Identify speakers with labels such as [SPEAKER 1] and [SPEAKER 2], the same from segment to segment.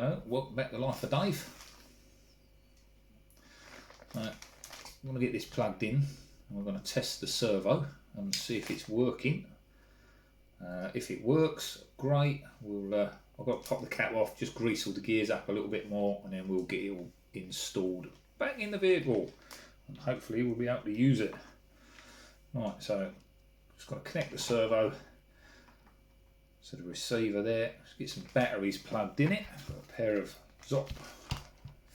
[SPEAKER 1] Hello, welcome back to Life of Dave. I'm going to get this plugged in and we're going to test the servo and see if it's working. If it works, great. I've got to pop the cap off, just grease all the gears up a little bit more, and then we'll get it all installed back in the vehicle and hopefully we'll be able to use it. Right, so just got to connect the servo to the receiver there. Let's get some batteries plugged in it. Got a pair of Zop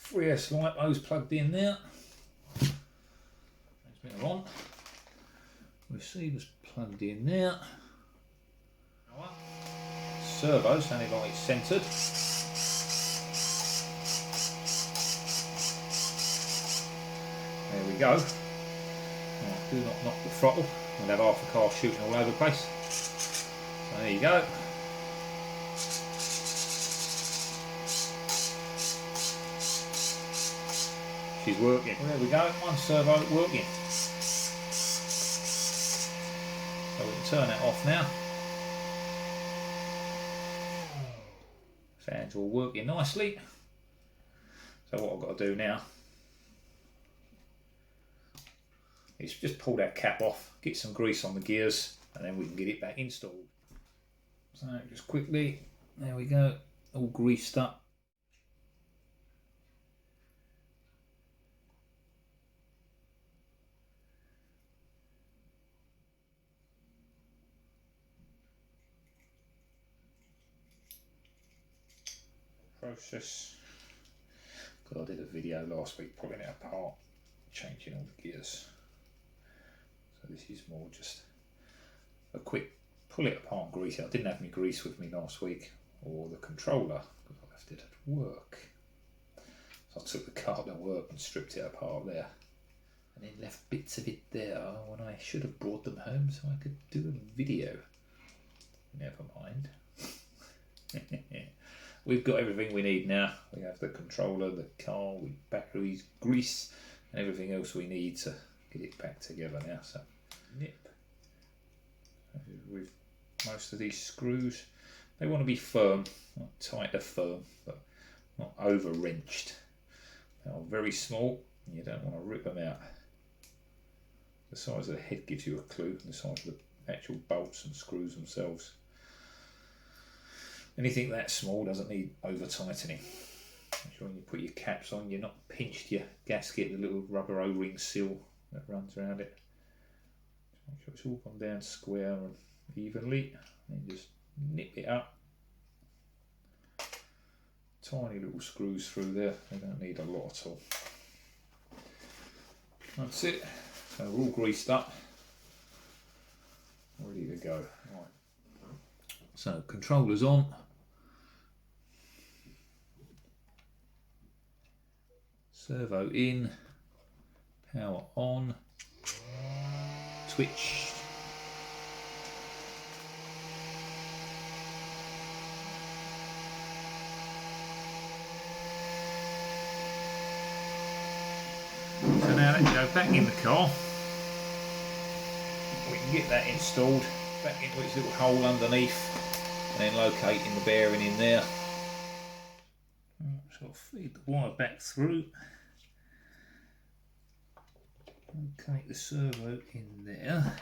[SPEAKER 1] 3S lipos plugged in there. Transmitter on. Receiver's plugged in there. Servo sounding like it's centred. There we go. Right, do not knock the throttle. We'll have half the car shooting all over the place. So there you go. She's working. Well, there we go, one servo working. So we can turn that off now. Fans all working nicely. So what I've got to do now is just pull that cap off, get some grease on the gears, and then we can get it back installed. So just quickly, there we go, all greased up. Process. God, I did a video last week pulling it apart, changing all the gears. So this is more just a quick pull it apart and grease it. I didn't have any grease with me last week, or the controller, because I left it at work. So I took the car to work and stripped it apart there. And then left bits of it there when I should have brought them home so I could do a video. Never mind. We've got everything we need now. We have the controller, the car, with batteries, grease, and everything else we need to get it back together now. So, nip. With most of these screws, they want to be firm, not tighter firm, but not over wrenched. They are very small, and you don't want to rip them out. The size of the head gives you a clue, the size of the actual bolts and screws themselves. Anything that small doesn't need over tightening. Make sure when you put your caps on, you're not pinched your gasket, the little rubber O-ring seal that runs around it. Make sure it's all gone down square and evenly, and just nip it up. Tiny little screws through there, they don't need a lot at all. That's it. So we're all greased up, ready to go. Right. So controller's on. Servo in, power on, twitch. So now let's go back in the car. We can get that installed back into its little hole underneath and then locating the bearing in there. So I'll feed the wire back through. Locate the servo in there.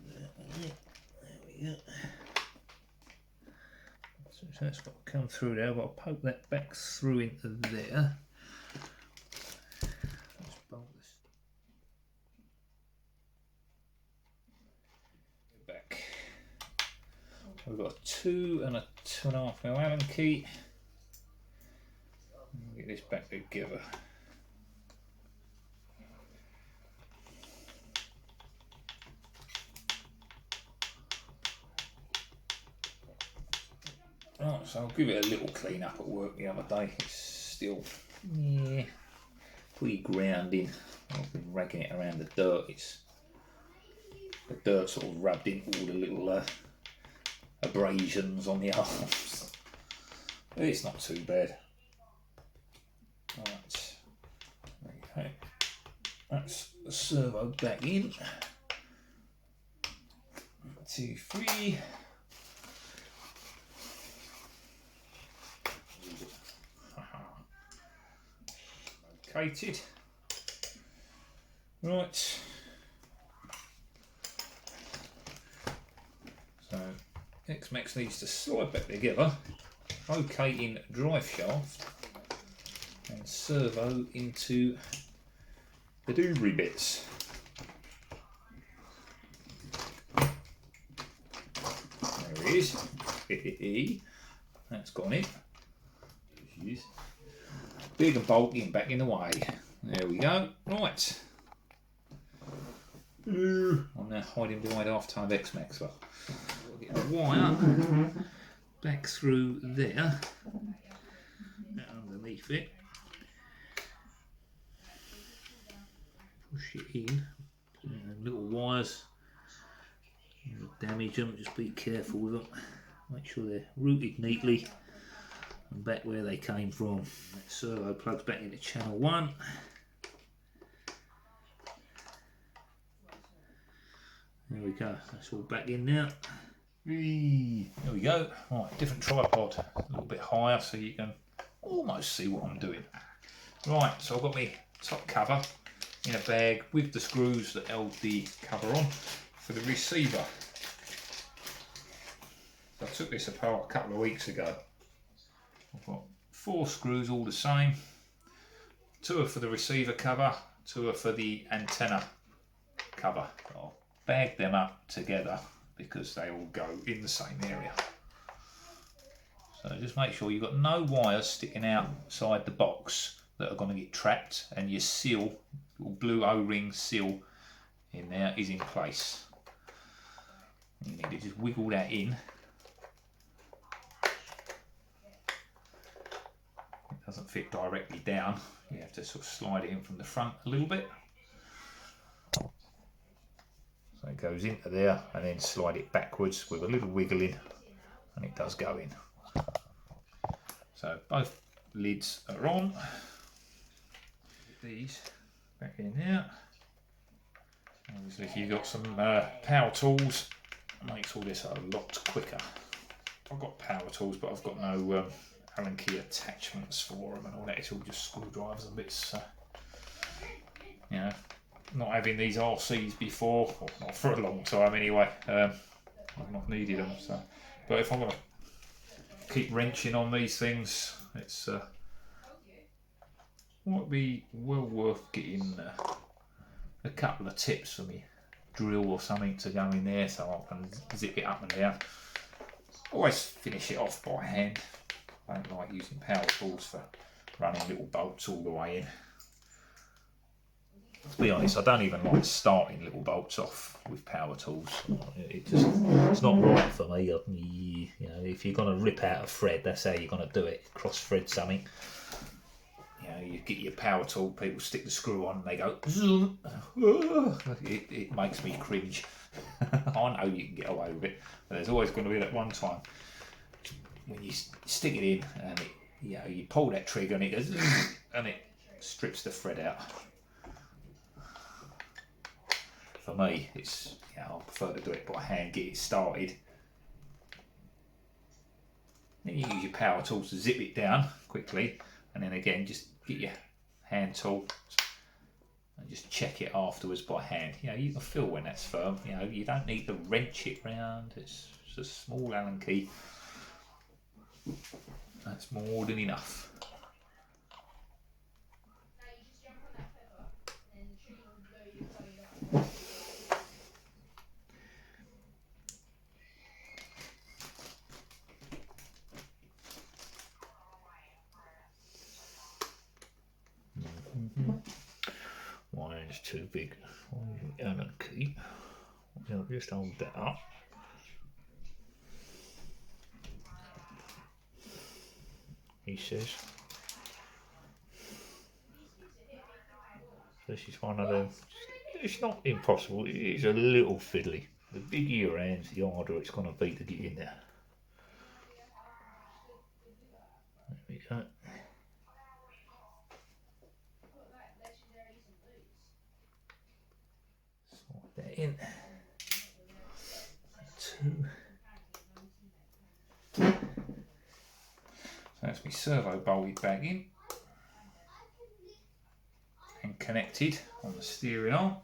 [SPEAKER 1] There we go. So that's got to come through there, but I'll poke that back through into there. Let's bolt this back. We've got a 2 and a 2.5mm Allen key. Get this back together. Right, so I'll give it a little clean up at work the other day. It's still, pretty grounding. I've been ragging it around the dirt. The dirt sort of rubbed into all the little abrasions on the arms. But it's not too bad. Right, there you go. That's the servo back in. 2, 3. Located. Right. So xmaxx needs to slide back together, locating drive shaft and servo into the doobry bits. There it is. That's gone in. Big and bulky and back in the way. There we go. Right. I'm now hiding behind half-time xmaxx. Well, we'll get the wire back through there, underneath it. Push it in. Little wires. Damage them. Just be careful with them. Make sure they're routed neatly and back where they came from. That servo plugs back into channel 1. There we go, that's all back in now. There we go. Right, different tripod, a little bit higher so you can almost see what I'm doing. Right, so I've got my top cover in a bag with the screws that held the cover on for the receiver. So I took this apart a couple of weeks ago. I've got 4 screws all the same. 2 are for the receiver cover, 2 are for the antenna cover. I'll bag them up together because they all go in the same area. So just make sure you've got no wires sticking outside the box that are going to get trapped, and your seal, your blue O-ring seal in there is in place. You need to just wiggle that in. It doesn't fit directly down, you have to sort of slide it in from the front a little bit. So it goes into there and then slide it backwards with a little wiggling and it does go in. So both lids are on. These back in there. Obviously if you've got some power tools, it makes all this a lot quicker. I've got power tools but I've got no Allen key attachments for them and all that. It's all just screwdrivers and bits. You know, not having these RCs before, or not for a long time anyway, I've not needed them. So, but if I'm going to keep wrenching on these things, it's might be well worth getting a couple of tips for me drill or something to go in there so I can zip it up and down. Always finish it off by hand. I don't like using power tools for running little bolts all the way in. To be honest, I don't even like starting little bolts off with power tools. It's not right for me. You know, if you're going to rip out a thread, that's how you're going to do it. Cross thread something. You know, you get your power tool, people stick the screw on and they go zoom. It makes me cringe. I know you can get away with it, but there's always going to be that one time when you stick it in and it, you know, you pull that trigger and it goes and it strips the thread out. For me, it's, you know, I prefer to do it by hand, get it started. Then you use your power tools to zip it down quickly, and then again just get your hand tool and just check it afterwards by hand. You know, you can feel when that's firm. You know, you don't need to wrench it round. It's just a small Allen key. That's more than enough. Mine's too big. Allen key. I'll just hold that up. He says. This is one of them. It's not impossible. It is a little fiddly. The bigger your hands, the harder it's going to be to get in there. There we go. that in. 2. So that's my servo bolted back in and connected on the steering arm.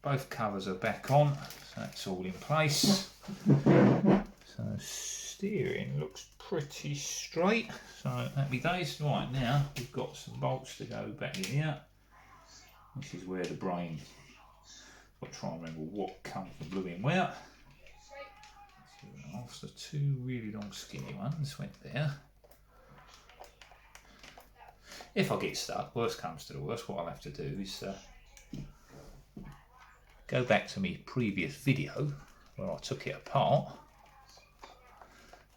[SPEAKER 1] Both covers are back on, so that's all in place. So steering looks pretty straight, so happy days. Right, now we've got some bolts to go back in here. This is where the brain, I'll try and remember what comes from blooming where. So the 2 really long skinny ones went there. If I get stuck, worst comes to the worst, what I'll have to do is go back to my previous video where I took it apart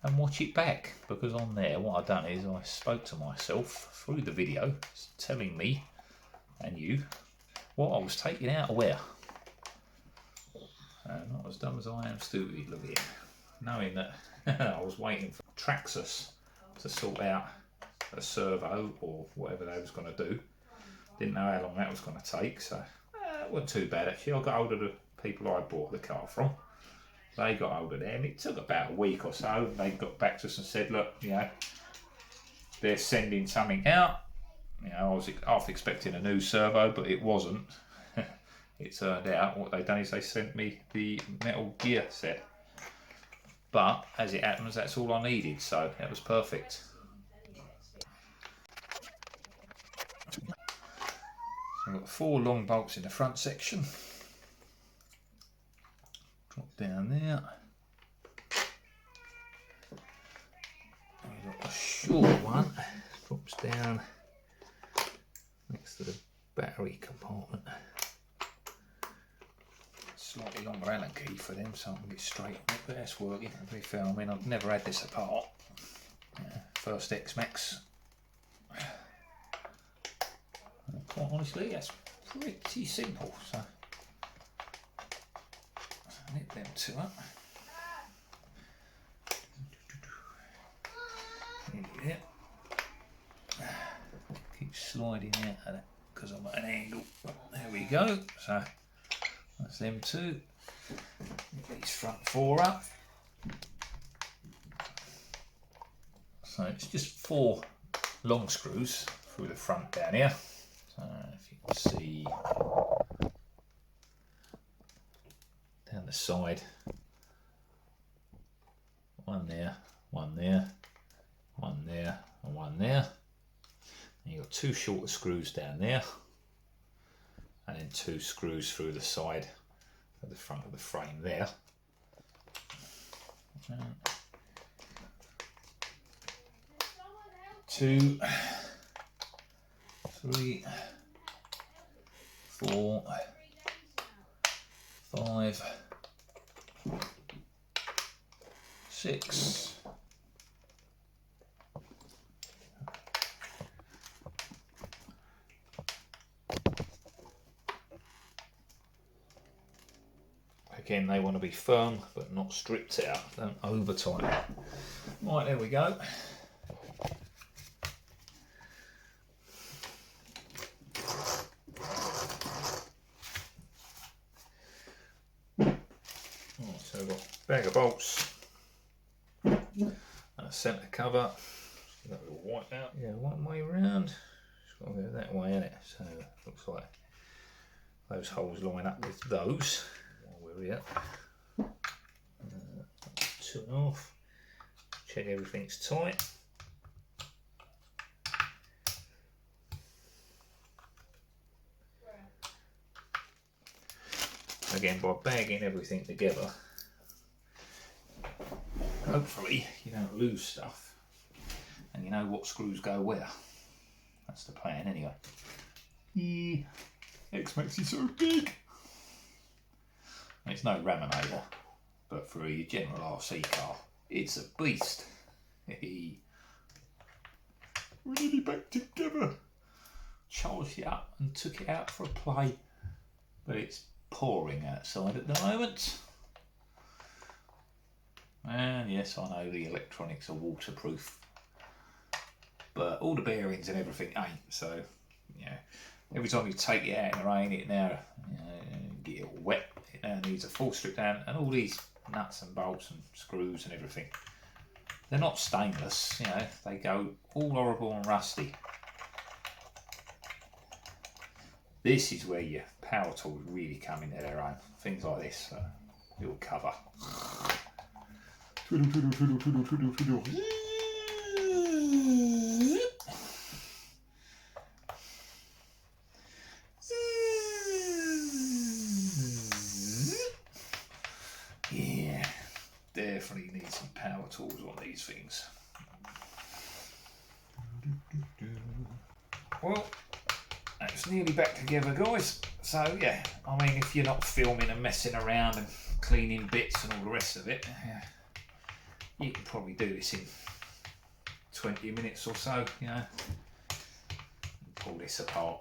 [SPEAKER 1] and watch it back, because on there what I've done is I spoke to myself through the video telling me and you what I was taking out of where. Not as dumb as I am stupid, look here. Knowing that I was waiting for Traxxas to sort out a servo or whatever they was going to do. Didn't know how long that was going to take, so it wasn't too bad actually. I got hold of the people I bought the car from. They got hold of them. It took about a week or so, and they got back to us and said, look, you know, they're sending something out. You know, I was half expecting a new servo, but it wasn't. It turned out what they done is they sent me the metal gear set. But as it happens, that's all I needed, so that was perfect. So I've got 4 long bolts in the front section. Drop down there. And we've got a short one, drops down next to the battery compartment. Slightly longer Allen key for them, so I can get straight on it, but that's working. To be fair, I mean, I've never had this apart. First xmaxx. Quite honestly, that's pretty simple. So knit them 2 up. Yeah. Keep sliding out of that because I'm at an angle. There we go. So that's them 2. Get these front 4 up. So it's just 4 long screws through the front down here. So if you can see down the side, 1 there, 1 there, 1 there, and 1 there. And you've got 2 shorter screws down there, and then 2 screws through the side of the front of the frame there. 2, 3, 4, 5, 6. Again, they want to be firm but not stripped out, don't over tighten. Right, there we go. So we've got a bag of bolts and a centre cover. That will wipe out, yeah, one way round. It's got to go that way, isn't it? So it looks like those holes line up with those while we're here. 2.5. Check everything's tight. Again, by bagging everything together, hopefully you don't lose stuff and you know what screws go where. That's the plan anyway. xmaxx is so big. It's no Raminator, but for a general RC car, it's a beast. Really back together. Charged it up and took it out for a play, but it's pouring outside at the moment. And yes, I know the electronics are waterproof, but all the bearings and everything ain't, so yeah. every time you take it out in the rain, it now get it all wet. It now needs a full strip down, and all these nuts and bolts and screws and everything, they're not stainless, you know, they go all horrible and rusty. This is where your power tools really come into their own. Things like this, little cover. Twiddle, twiddle, twiddle, twiddle, twiddle, twiddle. Yeah, definitely need some power tools on these things. Well, it's nearly back together, guys. So yeah, I mean, if you're not filming and messing around and cleaning bits and all the rest of it, you can probably do this in 20 minutes or so, you know. Pull this apart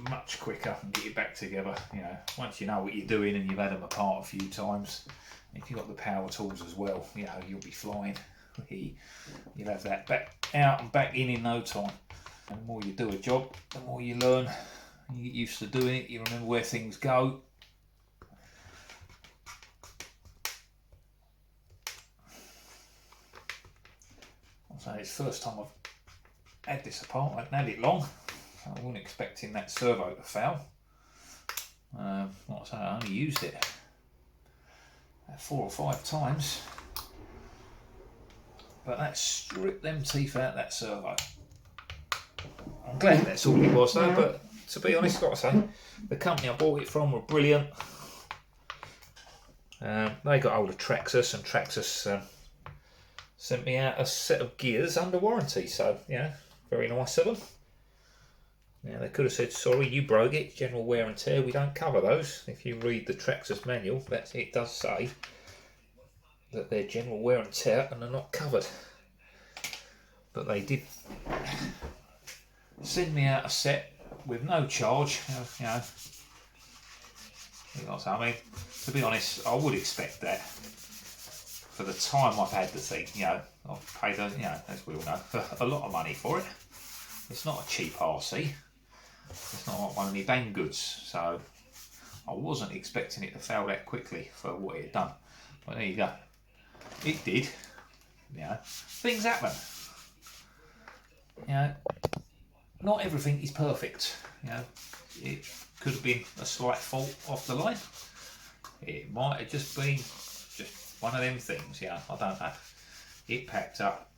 [SPEAKER 1] much quicker and get it back together, you know. Once you know what you're doing and you've had them apart a few times, if you've got the power tools as well, you know, you'll be flying. You'll have that back out and back in no time. And the more you do a job, the more you learn. You get used to doing it, you remember where things go. So it's the first time I've had this apart. I haven't had it long, so I wasn't expecting that servo to fail. Like I say, I only used it 4 or 5 times, but that stripped them teeth out that servo. I'm glad that's all it was though, but to be honest, got to say, the company I bought it from were brilliant. They got hold of Traxxas, and Traxxas sent me out a set of gears under warranty, so yeah, very nice of them. Now they could have said, sorry, you broke it, general wear and tear, we don't cover those. If you read the Traxxas manual, it does say that they're general wear and tear and they're not covered. But they did send me out a set with no charge, you know. I mean, to be honest, I would expect that. For the time I've had the thing, you know, I've paid, you know, as we all know, a lot of money for it. It's not a cheap RC. It's not like one of my bang goods, so I wasn't expecting it to fail that quickly for what it had done. But there you go. It did. You know, things happen. You know, not everything is perfect. You know, it could have been a slight fault off the line. It might have just been one of them things, yeah, I don't know. It packed up.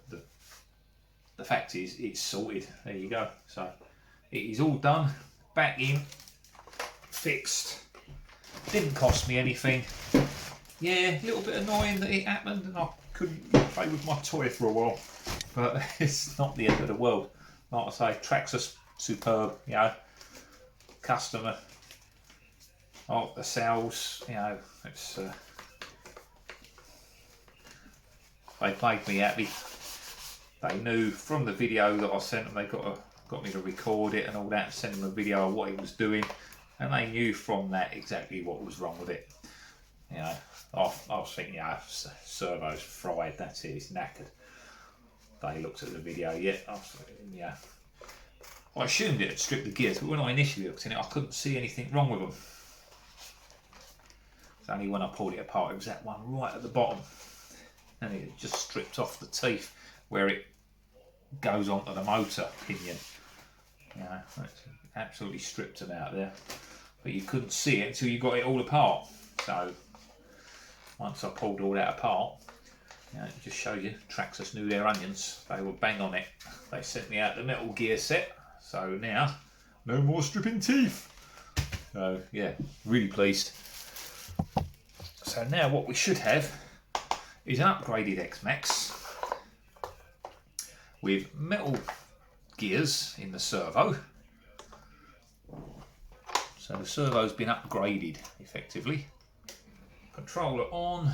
[SPEAKER 1] The fact is, it's sorted. There you go. So it is all done, back in, fixed. Didn't cost me anything. Yeah, a little bit annoying that it happened and I couldn't play with my toy for a while, but it's not the end of the world. Like I say, Traxxas superb, you know. Customer, the sales, you know, it's. They made me happy. They knew from the video that I sent them, they got me to record it and all that, send them a video of what it was doing, and they knew from that exactly what was wrong with it. You know, I was thinking, yeah, servo's fried, that's it, it's knackered. They looked at the video, yeah. I assumed it had stripped the gears, but when I initially looked in it, I couldn't see anything wrong with them. It's only when I pulled it apart, it was that one right at the bottom. And it just stripped off the teeth where it goes onto the motor pinion. You know, it's absolutely stripped them out there. But you couldn't see it until you got it all apart. So once I pulled all that apart, you know, it just shows you Traxxas knew their onions. They were bang on it. They sent me out the metal gear set. So now, no more stripping teeth. So yeah, really pleased. So now what we should have is an upgraded xmaxx with metal gears in the servo. So the servo's been upgraded effectively. Controller on.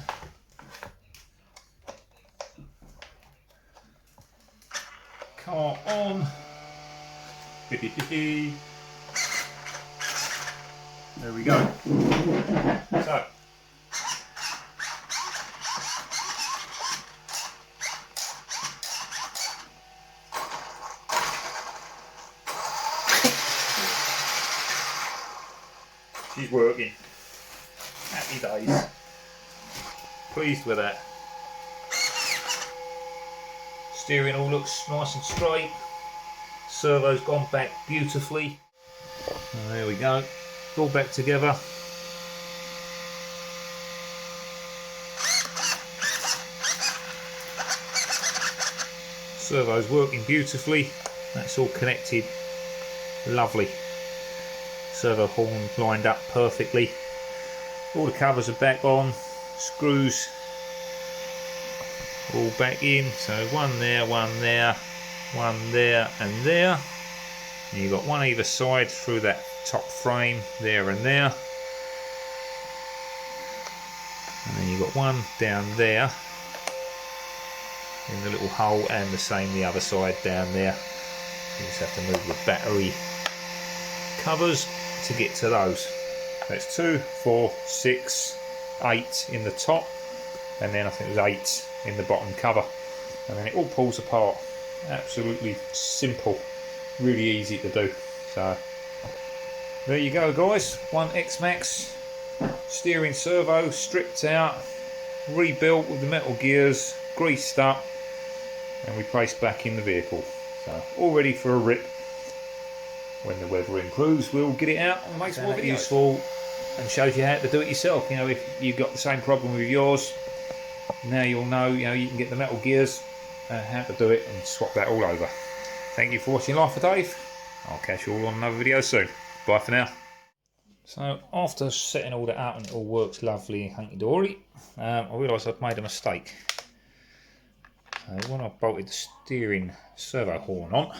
[SPEAKER 1] Car on. There we go. So she's working. Happy days. Pleased with that. Steering all looks nice and straight. Servo's gone back beautifully. And there we go, all back together. Servo's working beautifully. That's all connected. Lovely. Servo horn lined up perfectly. All the covers are back on. Screws all back in. So one there, one there, one there and there. And you've got one either side through that top frame, there and there. And then you've got one down there in the little hole, and the same the other side down there. You just have to move the battery covers to get to those. That's 2, 4, 6, 8 in the top, and then I think there's 8 in the bottom cover, and then it all pulls apart. Absolutely simple, really easy to do. So there you go guys, one xmaxx steering servo stripped out, rebuilt with the metal gears, greased up and replaced back in the vehicle. So all ready for a rip. When the weather improves, we'll get it out and make some more videos. Useful and shows you how to do it yourself. You know, if you've got the same problem with yours, now you'll know, you can get the metal gears, how to do it, and swap that all over. Thank you for watching Life with Dave. I'll catch you all on another video soon. Bye for now. So after setting all that up and it all works lovely and hunky-dory, I realised I'd made a mistake. So when I bolted the steering servo horn on,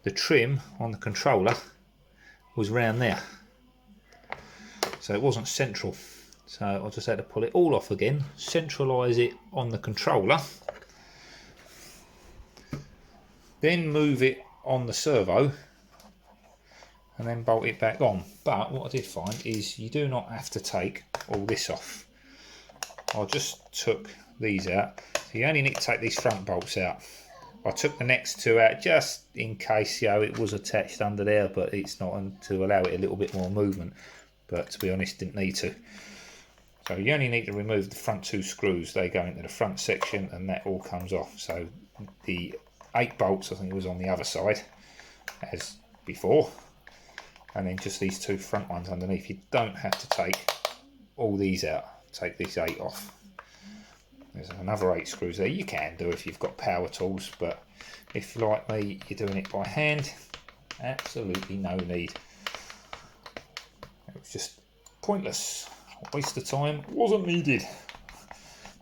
[SPEAKER 1] the trim on the controller was round there, so it wasn't central. So I just had to pull it all off again, centralise it on the controller, then move it on the servo, and then bolt it back on. But what I did find is you do not have to take all this off. I just took these out, so you only need to take these front bolts out. I took the next two out just in case, it was attached under there, but it's not, and to allow it a little bit more movement. But to be honest, didn't need to. So you only need to remove the front 2 screws. They go into the front section and that all comes off. So the 8 bolts, I think it was on the other side as before, and then just these 2 front ones underneath. You don't have to take all these out. Take these 8 off. There's another 8 screws there. You can do if you've got power tools, but if like me you're doing it by hand, absolutely no need. It was just pointless, a waste of time, wasn't needed.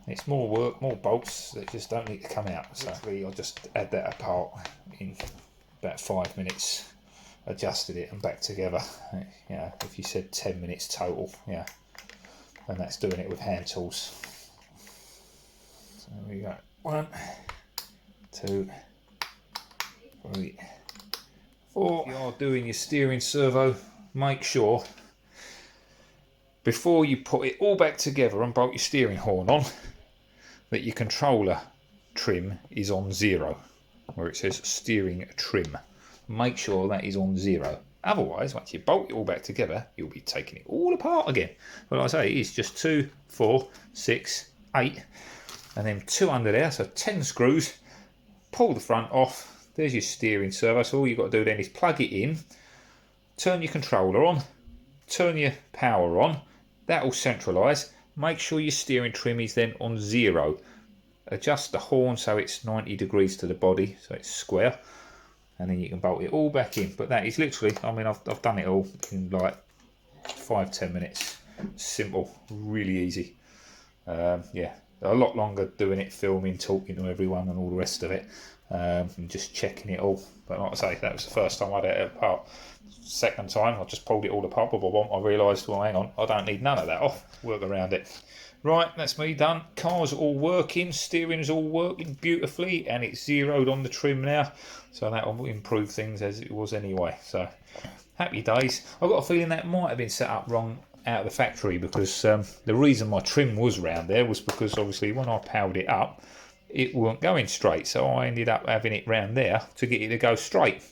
[SPEAKER 1] It's more work, more bolts that just don't need to come out. So I'll just add that apart in about 5 minutes, adjusted it and back together. If you said 10 minutes total, and that's doing it with hand tools. So we go 1, 2, 3, 4. If you are doing your steering servo, make sure before you put it all back together and bolt your steering horn on that your controller trim is on 0, where it says steering trim. Make sure that is on 0. Otherwise, once you bolt it all back together, you'll be taking it all apart again. But like I say, it's just 2, 4, 6, 8, and then 2 under there, so 10 screws. Pull the front off. There's your steering servo. So all you've got to do then is plug it in, turn your controller on, turn your power on. That will centralise. Make sure your steering trim is then on 0. Adjust the horn so it's 90 degrees to the body, so it's square. And then you can bolt it all back in. But that is literally, I've done it all in like 5-10 minutes. Simple, really easy. A lot longer doing it, filming, talking to everyone and all the rest of it, and just checking it all. But like I say, that was the first time I had it apart. Second time, I just pulled it all apart. I realised, well, hang on, I don't need none of that off. Work around it. Right, that's me done. Car's all working, steering's all working beautifully, and it's zeroed on the trim now. So that will improve things as it was anyway. So happy days. I've got a feeling that might have been set up wrong out of the factory, because the reason my trim was round there was because obviously when I powered it up, it weren't going straight. So I ended up having it round there to get it to go straight.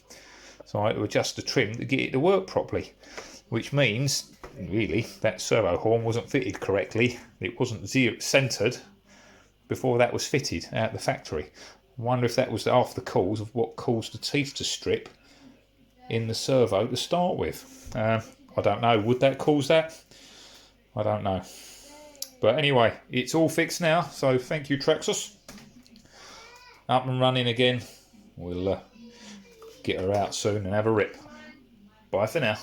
[SPEAKER 1] So I had to adjust the trim to get it to work properly, which means really that servo horn wasn't fitted correctly. It wasn't centered before that was fitted out the factory. I wonder if that was half the cause of what caused the teeth to strip in the servo to start with. I don't know. Would that cause that? I don't know. But anyway, it's all fixed now. So thank you, Traxxas. Up and running again. We'll get her out soon and have a rip. Bye for now.